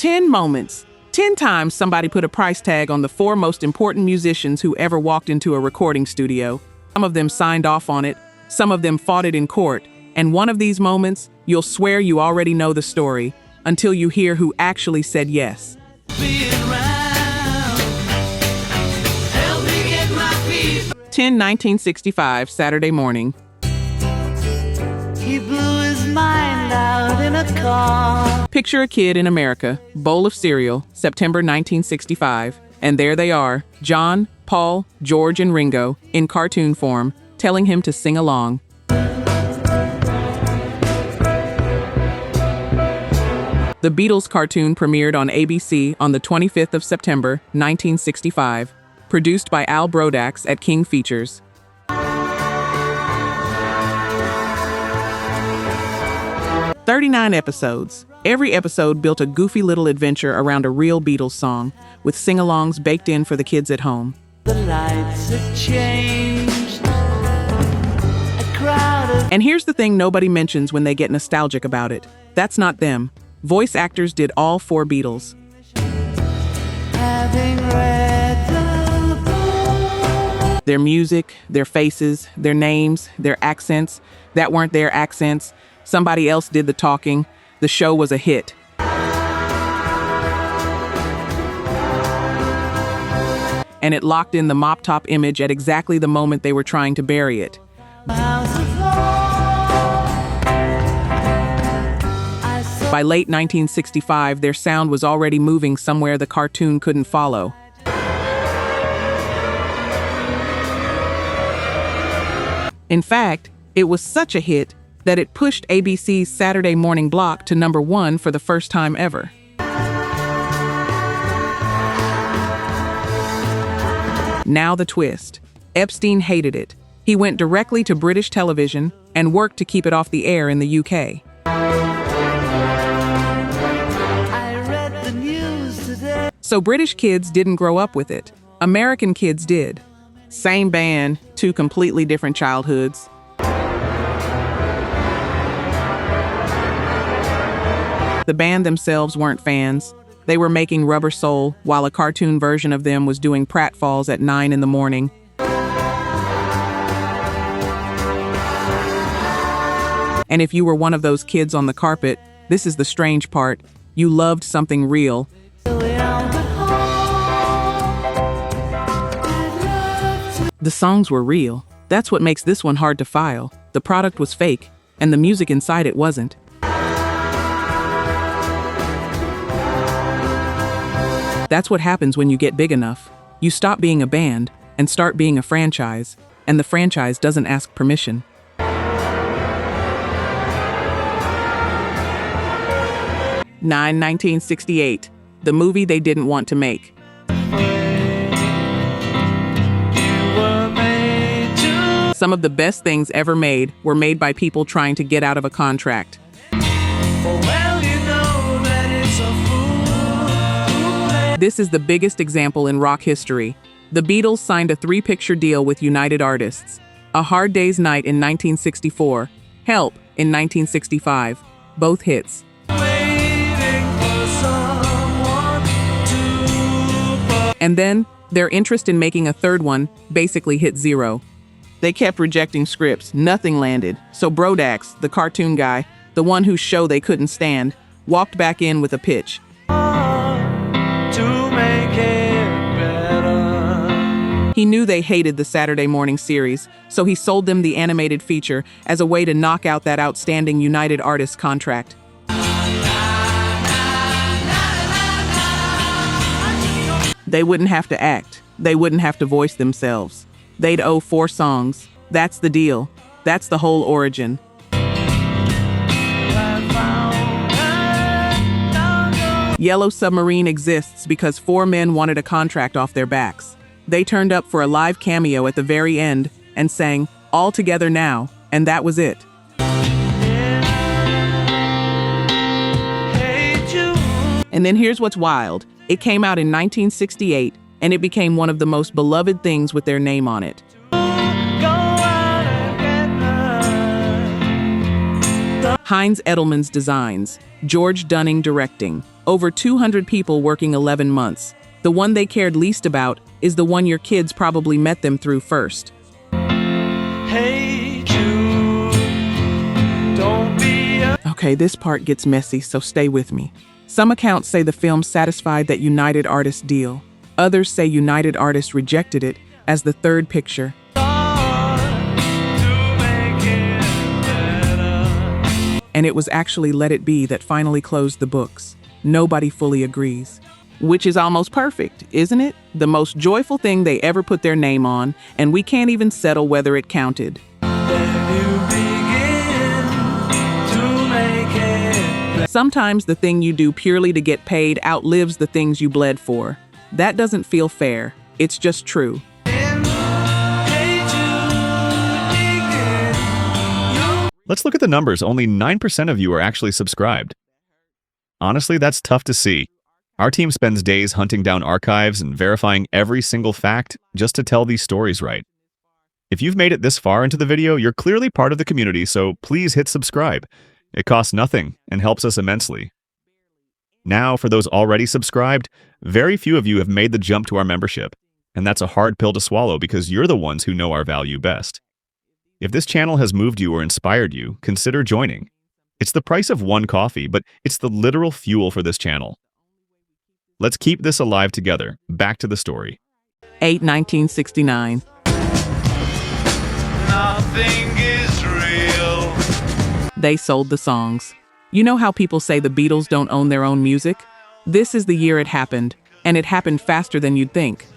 10 moments. 10 times somebody put a price tag on the 4 most important musicians who ever walked into a recording studio. Some of them signed off on it, some of them fought it in court, and one of these moments, you'll swear you already know the story until you hear who actually said yes. 1965, Saturday morning. He blew his mind out in a car. Picture a kid in America, bowl of cereal, September 1965, and there they are, John, Paul, George, and Ringo, in cartoon form, telling him to sing along. The Beatles cartoon premiered on ABC on the 25th of September, 1965, produced by Al Brodax at King Features. "39 episodes. Every episode built a goofy little adventure around a real Beatles song, with sing-alongs baked in for the kids at home." The lights had changed. A crowd of And here's the thing nobody mentions when they get nostalgic about it. That's not them. Voice actors did all 4 Beatles. having read the book. Their music, their faces, their names, their accents, that weren't their accents. Somebody else did the talking. The show was a hit. And it locked in the mop-top image at exactly the moment they were trying to bury it. By late 1965, their sound was already moving somewhere the cartoon couldn't follow. In fact, it was such a hit that it pushed ABC's Saturday morning block to #1 for the first time ever. Now the twist. Epstein hated it. He went directly to British television and worked to keep it off the air in the UK. I read the news today. So British kids didn't grow up with it. American kids did. Same band, 2 completely different childhoods. The band themselves weren't fans. They were making Rubber Soul while a cartoon version of them was doing pratfalls at 9 in the morning. And if you were one of those kids on the carpet, this is the strange part. You loved something real. The songs were real. That's what makes this one hard to file. The product was fake, and the music inside it wasn't. That's what happens when you get big enough. You stop being a band and start being a franchise, and the franchise doesn't ask permission. "9, 1968, the movie they didn't want to make. Some of the best things ever made were made by people trying to get out of a contract. This is the biggest example in rock history. The Beatles signed a 3-picture deal with United Artists. A Hard Day's Night in 1964, Help in 1965, both hits. And then, their interest in making a third one basically hit zero. They kept rejecting scripts, nothing landed, so Brodax, the cartoon guy, the one whose show they couldn't stand, walked back in with a pitch. To make it better. He knew they hated the Saturday morning series, so he sold them the animated feature as a way to knock out that outstanding United Artists contract. They wouldn't have to act. They wouldn't have to voice themselves. They'd owe 4 songs. That's the deal. That's the whole origin. Yellow Submarine exists because 4 men wanted a contract off their backs. They turned up for a live cameo at the very end and sang "All Together Now," and that was it. And then here's what's wild. It came out in 1968, and it became one of the most beloved things with their name on it. Heinz Edelman's designs, George Dunning directing. Over 200 people working 11 months. The one they cared least about is the one your kids probably met them through first. Hey Jude, don't be a... Okay, this part gets messy, so stay with me. Some accounts say the film satisfied that United Artists deal. Others say United Artists rejected it as the third picture. And it was actually Let It Be that finally closed the books. Nobody fully agrees. Which is almost perfect, isn't it? The most joyful thing they ever put their name on, and we can't even settle whether it counted. Sometimes the thing you do purely to get paid outlives the things you bled for. That doesn't feel fair. It's just true. Let's look at the numbers. Only 9% of you are actually subscribed. Honestly, that's tough to see. Our team spends days hunting down archives and verifying every single fact just to tell these stories right. If you've made it this far into the video, you're clearly part of the community, so please hit subscribe. It costs nothing and helps us immensely. Now, for those already subscribed, very few of you have made the jump to our membership, and that's a hard pill to swallow because you're the ones who know our value best. If this channel has moved you or inspired you, consider joining. It's the price of one coffee, but it's the literal fuel for this channel. Let's keep this alive together. Back to the story. 1969. Nothing is real. They sold the songs. You know how people say the Beatles don't own their own music? This is the year it happened, and it happened faster than you'd think.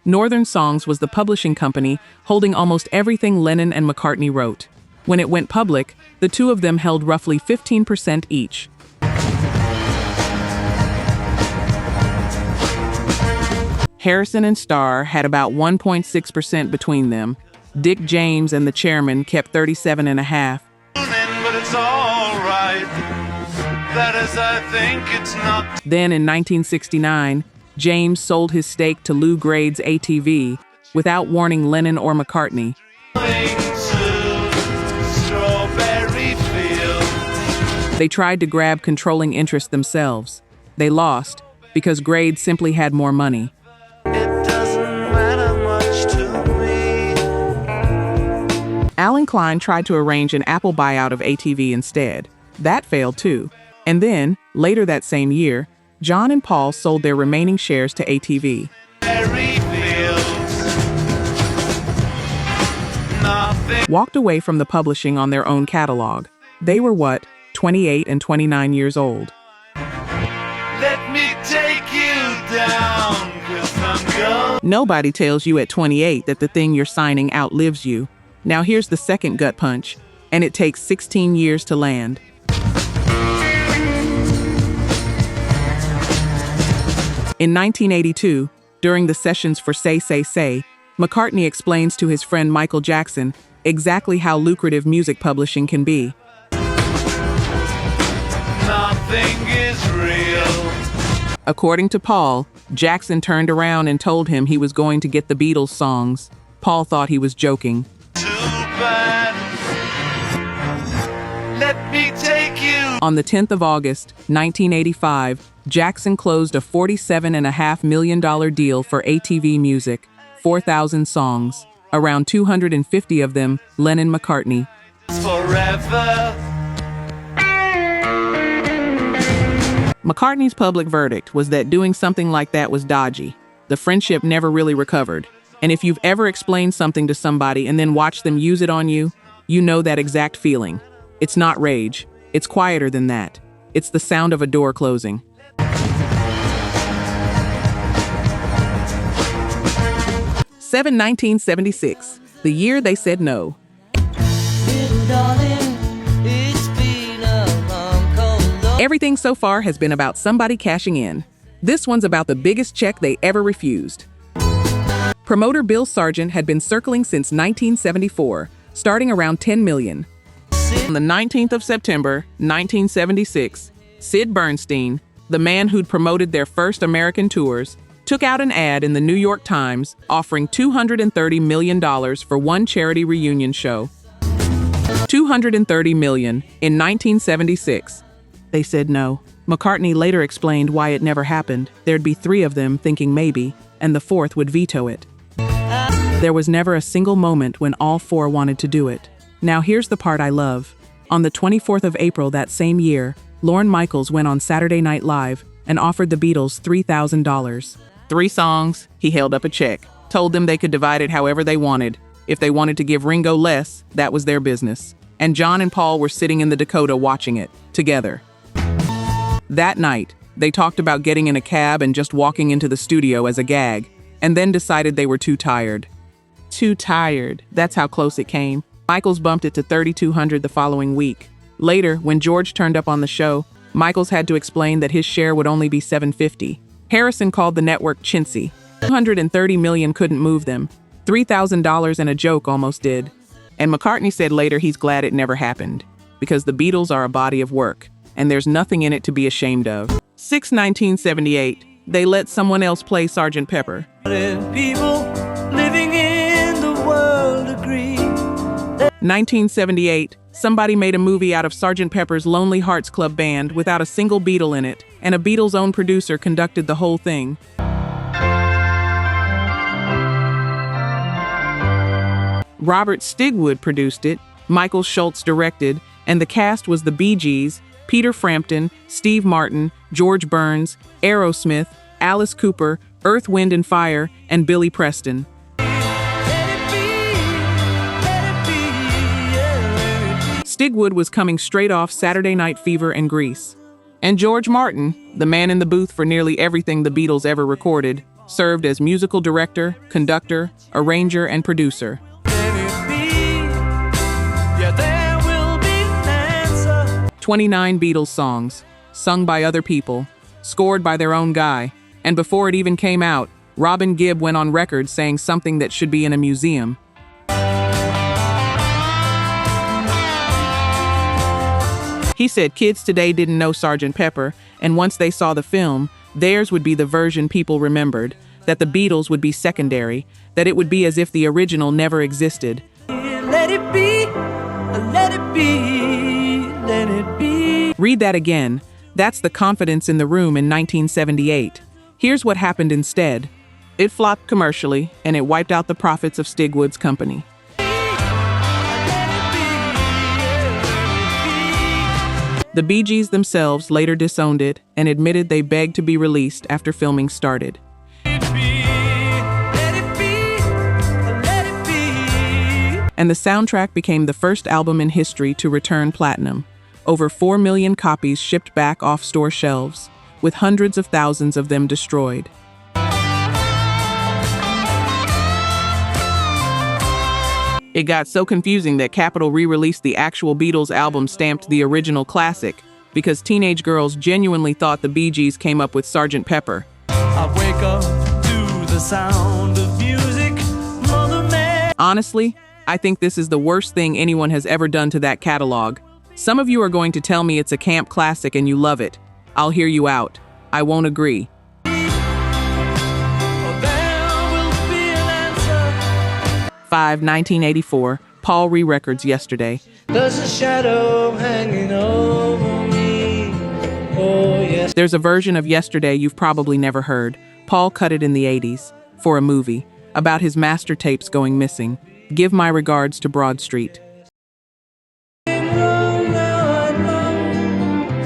Northern Songs was the publishing company holding almost everything Lennon and McCartney wrote. When it went public, the two of them held roughly 15% each. Harrison and Starr had about 1.6% between them. Dick James and the chairman kept 37.5%. But it's all right. That is, I think it's not. Then in 1969, James sold his stake to Lou Grade's ATV without warning Lennon or McCartney. They tried to grab controlling interest themselves. They lost because Grade simply had more money. It doesn't matter much to me. Alan Klein tried to arrange an Apple buyout of ATV instead. That failed too. And then, later that same year, John and Paul sold their remaining shares to ATV. Walked away from the publishing on their own catalog. They were what? 28 and 29 years old. Let me take you down, 'cause I'm gone. Nobody tells you at 28 that the thing you're signing outlives you. Now here's the second gut punch, and it takes 16 years to land. In 1982, during the sessions for Say, Say, Say, McCartney explains to his friend Michael Jackson exactly how lucrative music publishing can be. Nothing is real. According to Paul, Jackson turned around and told him he was going to get the Beatles songs. Paul thought he was joking. Too bad. Let me take you. On the 10th of August, 1985, Jackson closed a $47.5 million deal for ATV Music, 4,000 songs, around 250 of them Lennon-McCartney. Forever. McCartney's public verdict was that doing something like that was dodgy. The friendship never really recovered. And if you've ever explained something to somebody and then watched them use it on you, you know that exact feeling. It's not rage. It's quieter than that. It's the sound of a door closing. Seven 1976, the year they said no. Everything so far has been about somebody cashing in. This one's about the biggest check they ever refused. Promoter Bill Sargent had been circling since 1974, starting around $10 million. On the 19th of September, 1976, Sid Bernstein, the man who'd promoted their first American tours, took out an ad in the New York Times offering $230 million for one charity reunion show. $230 $230 million in 1976. They said no. McCartney later explained why it never happened. There'd be 3 of them thinking maybe, and the 4th would veto it. There was never a single moment when all 4 wanted to do it. Now here's the part I love. On the 24th of April that same year, Lorne Michaels went on Saturday Night Live and offered the Beatles $3,000. 3 songs, he held up a check, told them they could divide it however they wanted. If they wanted to give Ringo less, that was their business. And John and Paul were sitting in the Dakota watching it, together. That night, they talked about getting in a cab and just walking into the studio as a gag, and then decided they were too tired. Too tired, that's how close it came. Michaels bumped it to 3,200 the following week. Later, when George turned up on the show, Michaels had to explain that his share would only be $750. Harrison called the network chintzy. $230 million couldn't move them. $3,000 and a joke almost did. And McCartney said later he's glad it never happened, because the Beatles are a body of work, and there's nothing in it to be ashamed of. 1978, they let someone else play Sgt. Pepper. People living in the world agree. 1978, somebody made a movie out of Sgt. Pepper's Lonely Hearts Club Band without a single Beatle in it, and a Beatles' own producer conducted the whole thing. Robert Stigwood produced it, Michael Schultz directed, and the cast was the Bee Gees, Peter Frampton, Steve Martin, George Burns, Aerosmith, Alice Cooper, Earth, Wind and Fire, and Billy Preston. Stigwood was coming straight off Saturday Night Fever and Grease. And George Martin, the man in the booth for nearly everything the Beatles ever recorded, served as musical director, conductor, arranger, and producer. 29 Beatles songs, sung by other people, scored by their own guy, and before it even came out, Robin Gibb went on record saying something that should be in a museum. He said kids today didn't know Sgt. Pepper, and once they saw the film, theirs would be the version people remembered, that the Beatles would be secondary, that it would be as if the original never existed. Let it be, let it be, let it be. Read that again. That's the confidence in the room in 1978. Here's what happened instead. It flopped commercially, and it wiped out the profits of Stigwood's company. The Bee Gees themselves later disowned it and admitted they begged to be released after filming started. And the soundtrack became the first album in history to return platinum. Over 4 million copies shipped back off store shelves, with hundreds of thousands of them destroyed. It got so confusing that Capitol re-released the actual Beatles album stamped the original classic, because teenage girls genuinely thought the Bee Gees came up with Sgt. Pepper. I wake up to the sound of music, Mother Mary. Honestly, I think this is the worst thing anyone has ever done to that catalog. Some of you are going to tell me it's a camp classic and you love it. I'll hear you out. I won't agree. 1984, Paul re-records Yesterday. There's a shadow hanging over me. Oh, yes. There's a version of Yesterday you've probably never heard. Paul cut it in the 80s, for a movie, about his master tapes going missing. Give my regards to Broad Street.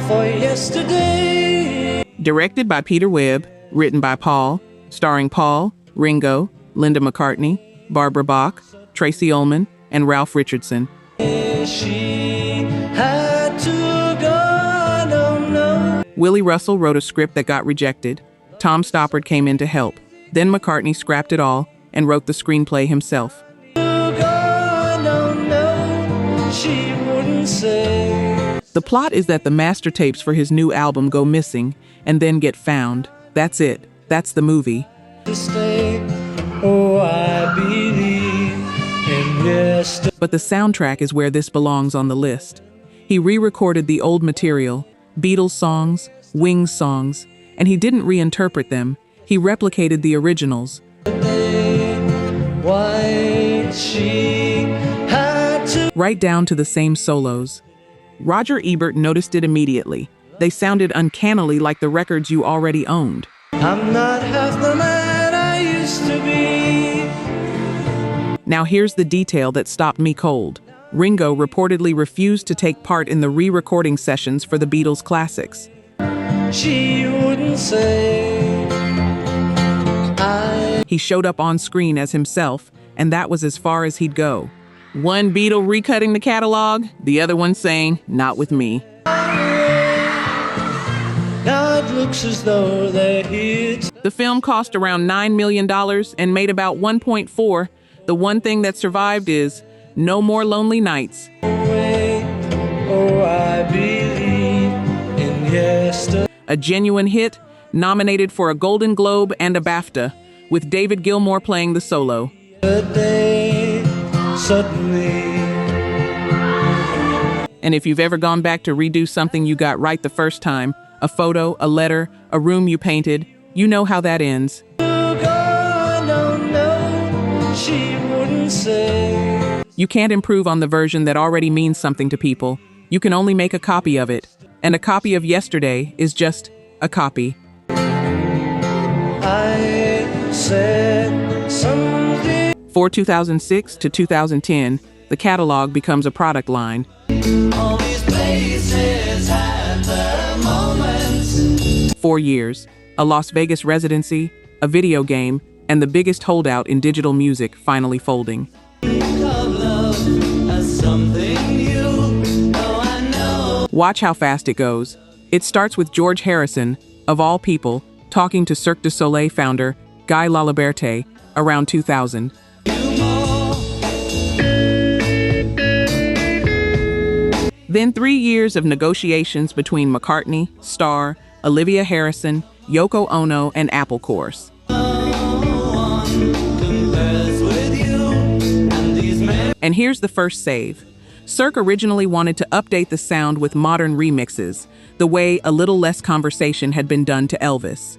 For yesterday. Directed by Peter Webb, written by Paul, starring Paul, Ringo, Linda McCartney, Barbara Bach, Tracy Ullman, and Ralph Richardson. She had to go, no. Willie Russell wrote a script that got rejected. Tom Stoppard came in to help. Then McCartney scrapped it all and wrote the screenplay himself. She wouldn't say. The plot is that the master tapes for his new album go missing and then get found. That's it. That's the movie. Oh, I believe in yesterday. But the soundtrack is where this belongs on the list. He re-recorded the old material, Beatles songs, Wings songs, and he didn't reinterpret them. He replicated the originals. Why she had to. right down to the same solos. Roger Ebert noticed it immediately. They sounded uncannily like the records you already owned. I'm not half the man I used to be. Now here's the detail that stopped me cold. Ringo reportedly refused to take part in the re-recording sessions for the Beatles classics. She wouldn't say He showed up on screen as himself, and that was as far as he'd go. One Beatle recutting the catalog, the other one saying, "Not with me." Now it looks as though they're here. The film cost around $9 million and made about 1.4. The one thing that survived is No More Lonely Nights. Oh, I believe in yesterday. A genuine hit, nominated for a Golden Globe and a BAFTA, with David Gilmour playing the solo. Suddenly. And if you've ever gone back to redo something you got right the first time, a photo, a letter, a room you painted, you know how that ends. She wouldn't say. You can't improve on the version that already means something to people. You can only make a copy of it. And a copy of yesterday is just a copy. I said something. For 2006 to 2010, the catalog becomes a product line. All these places had their moments. 4 years, a Las Vegas residency, a video game, and the biggest holdout in digital music finally folding. Watch how fast it goes. It starts with George Harrison, of all people, talking to Cirque du Soleil founder Guy Laliberte around 2000. Then 3 years of negotiations between McCartney, Starr, Olivia Harrison, Yoko Ono, and Apple Corps. And here's the first save. Cirque originally wanted to update the sound with modern remixes, the way A Little Less Conversation had been done to Elvis.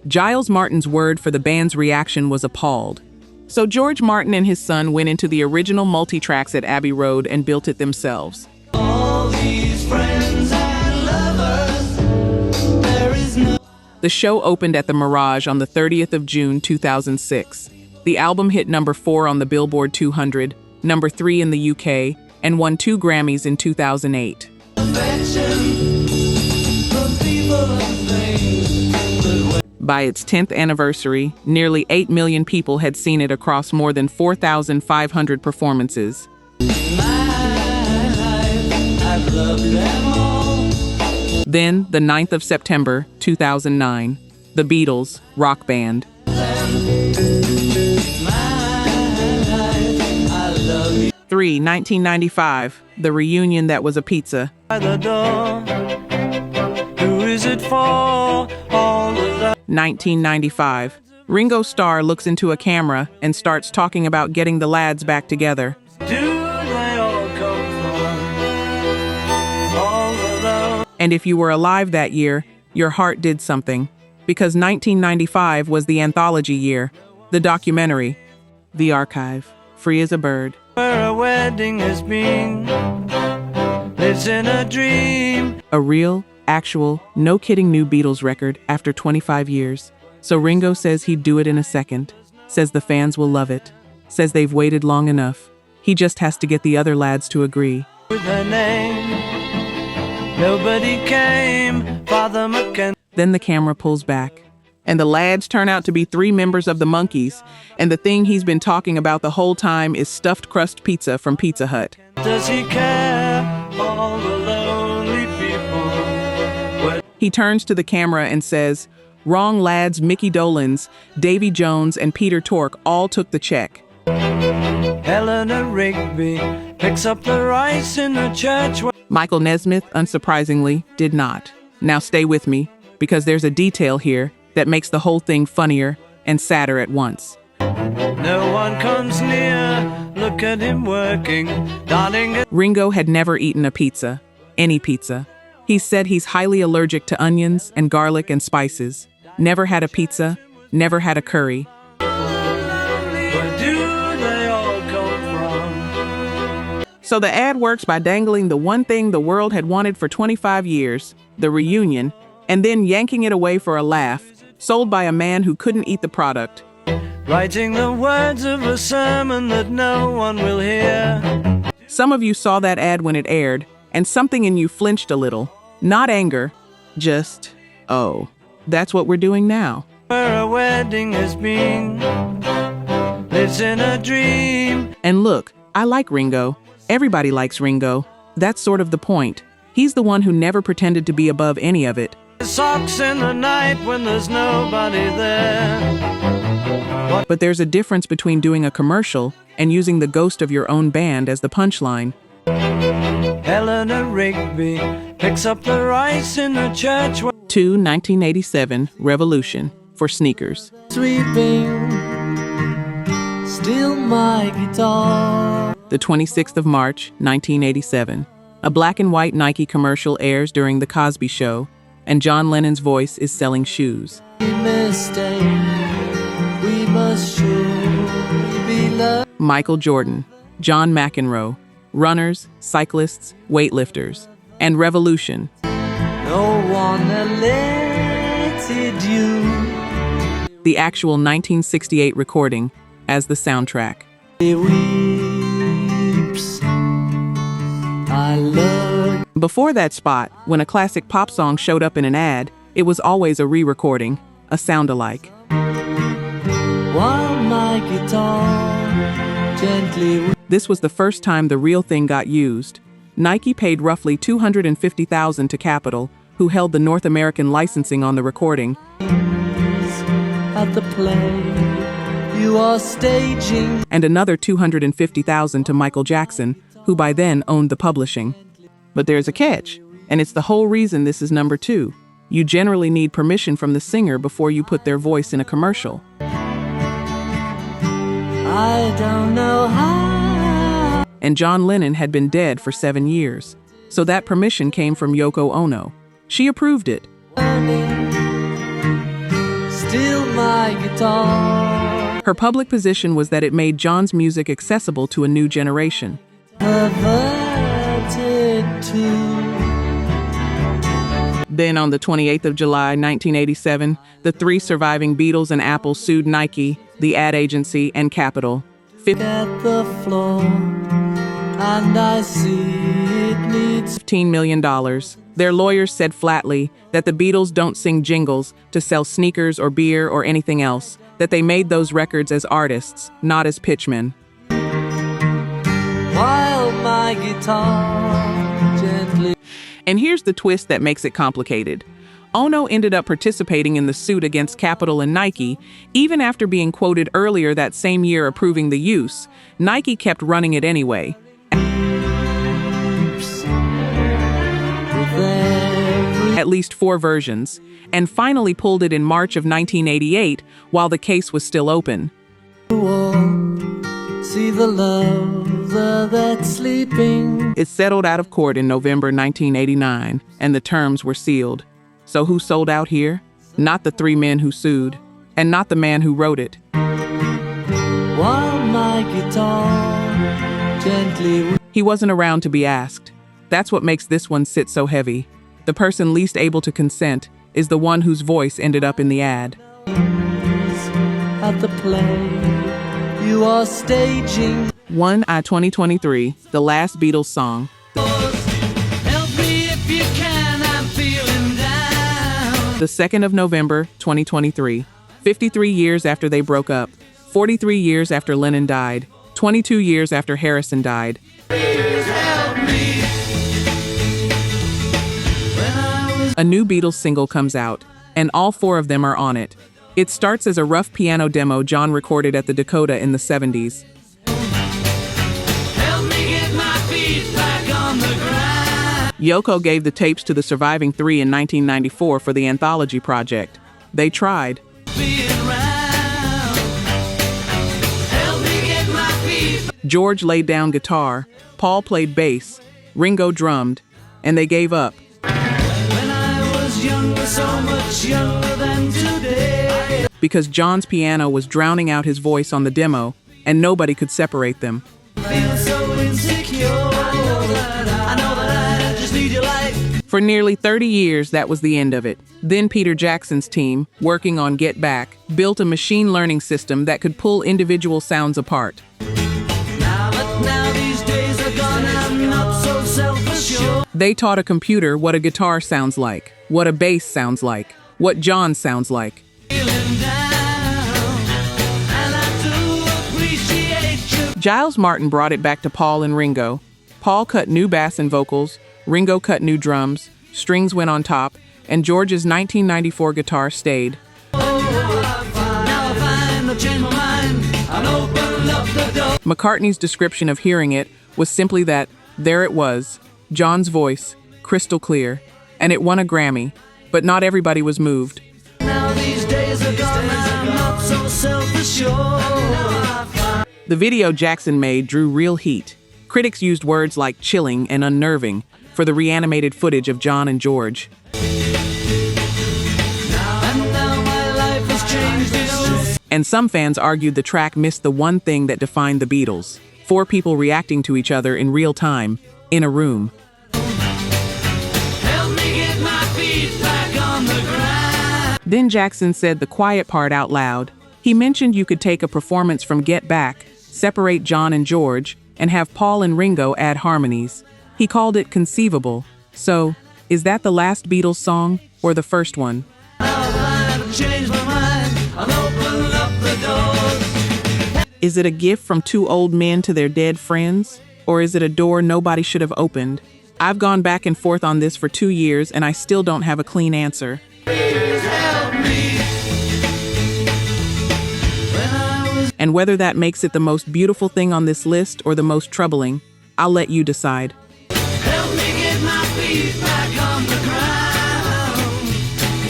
Giles Martin's word for the band's reaction was appalled. So George Martin and his son went into the original multi-tracks at Abbey Road and built it themselves. All these friends and lovers, there is no. The show opened at the Mirage on the 30th of June 2006. The album hit number 4 on the Billboard 200, number 3 in the UK, and won 2 Grammys in 2008. By its 10th anniversary, nearly 8 million people had seen it across more than 4,500 performances. Then, the 9th of September, 2009, the Beatles, rock band. 1995, the reunion that was a pizza. By the door, who is it for? All the 1995, Ringo Starr looks into a camera and starts talking about getting the lads back together. do they all come from? All alone. And if you were alive that year, your heart did something. Because 1995 was the anthology year, the documentary, the archive, free as a bird. Where a wedding has been, lives in a dream. A real, actual, no-kidding new Beatles record after 25 years. So Ringo says he'd do it in a second, says the fans will love it, says they've waited long enough. He just has to get the other lads to agree. With her name, nobody came. Father McKenzie. Then the camera pulls back, and the lads turn out to be 3 members of the Monkees, and the thing he's been talking about the whole time is stuffed crust pizza from Pizza Hut. Does he care? All the lonely people. What? He turns to the camera and says, "Wrong lads, Mickey Dolenz, Davy Jones, and Peter Tork all took the check." Eleanor Rigby picks up the rice in the church. Michael Nesmith, unsurprisingly, did not. Now stay with me, because there's a detail here that makes the whole thing funnier and sadder at once. No one comes near. Look at him working, darling. Ringo had never eaten a pizza, any pizza. He said he's highly allergic to onions and garlic and spices. Never had a pizza, never had a curry. So the ad works by dangling the one thing the world had wanted for 25 years, the reunion, and then yanking it away for a laugh, sold by a man who couldn't eat the product. Writing the words of a sermon that no one will hear. Some of you saw that ad when it aired, and something in you flinched a little. Not anger, just, oh, that's what we're doing now. Where a wedding has been, lives in a dream. And look, I like Ringo. Everybody likes Ringo. That's sort of the point. He's the one who never pretended to be above any of it. Socks in the night when there's nobody there. But there's a difference between doing a commercial and using the ghost of your own band as the punchline. Eleanor Rigby picks up the rice in the church. 1987 Revolution for sneakers. Sweeping, steal my guitar. The 26th of March, 1987. A black and white Nike commercial airs during The Cosby Show, and John Lennon's voice is selling shoes. We must surely be loved. Michael Jordan, John McEnroe, runners, cyclists, weightlifters, and Revolution. No one elected you. The actual 1968 recording as the soundtrack. He weeps. I love. Before that spot, when a classic pop song showed up in an ad, it was always a re-recording, a sound-alike. While my guitar gently. This was the first time the real thing got used. Nike paid roughly $250,000 to Capitol, who held the North American licensing on the recording. At the play you are staging. And another $250,000 to Michael Jackson, who by then owned the publishing. But there's a catch, and it's the whole reason this is number 2. You generally need permission from the singer before you put their voice in a commercial. I don't know how. And John Lennon had been dead for 7 years, so that permission came from Yoko Ono. She approved it. Steal my guitar. Her public position was that it made John's music accessible to a new generation. Perverted too. Then on the 28th of July, 1987, the 3 surviving Beatles and Apple sued Nike, the ad agency, and Capitol. At the floor, and I see it needs $15 million. Their lawyers said flatly that the Beatles don't sing jingles to sell sneakers or beer or anything else, that they made those records as artists, not as pitchmen. while my guitar gently. And here's the twist that makes it complicated. Ono ended up participating in the suit against Capitol and Nike, even after being quoted earlier that same year approving the use. Nike kept running it anyway. At least 4 versions, and finally pulled it in March of 1988 while the case was still open. See the lover that's sleeping. It settled out of court in November 1989, and the terms were sealed. So who sold out here? Not the 3 men who sued, and not the man who wrote it. While my guitar gently. He wasn't around to be asked. That's what makes this one sit so heavy. The person least able to consent is the one whose voice ended up in the ad. At the play you are staging. 2023, the last Beatles song. Help me if you can, I'm feeling down. The 2nd of November, 2023. 53 years after they broke up. 43 years after Lennon died. 22 years after Harrison died. Please help me. A new Beatles single comes out, and all 4 of them are on it. It starts as a rough piano demo John recorded at the Dakota in the 70s. Help me get my feet back on the ground. Yoko gave the tapes to the surviving 3 in 1994 for the anthology project. They tried. Being round. Help me get my feet. George laid down guitar, Paul played bass, Ringo drummed, and they gave up. When I was younger, so much younger than today. Because John's piano was drowning out his voice on the demo, and nobody could separate them. Feel so insecure. secure. I know that I just need your light. For nearly 30 years, that was the end of it. Then Peter Jackson's team, working on Get Back, built a machine learning system that could pull individual sounds apart. Now these days are gone, I'm not so self-assured. They taught a computer what a guitar sounds like, what a bass sounds like, what John sounds like. Feeling down, and I do appreciate you. Giles Martin brought it back to Paul and Ringo. Paul cut new bass and vocals, Ringo cut new drums, strings went on top, and George's 1994 guitar stayed. Now I find I've changed my mind and opened up the door. McCartney's description of hearing it was simply that there it was, John's voice, crystal clear, and it won a Grammy, but not everybody was moved. Now these days are gone, I'm not so self-assured. The video Jackson made drew real heat. Critics used words like chilling and unnerving for the reanimated footage of John and George. And now my life has changed. And some fans argued the track missed the one thing that defined the Beatles: 4 people reacting to each other in real time, in a room. Help me get my feet back on the ground. Then Jackson said the quiet part out loud. He mentioned you could take a performance from Get Back, separate John and George, and have Paul and Ringo add harmonies. He called it conceivable. So, is that the last Beatles song or the first one? I've changed my mind and opened up the doors. Is it a gift from 2 old men to their dead friends? Or is it a door nobody should have opened? I've gone back and forth on this for 2 years and I still don't have a clean answer. Please help me. When I was And whether that makes it the most beautiful thing on this list or the most troubling, I'll let you decide.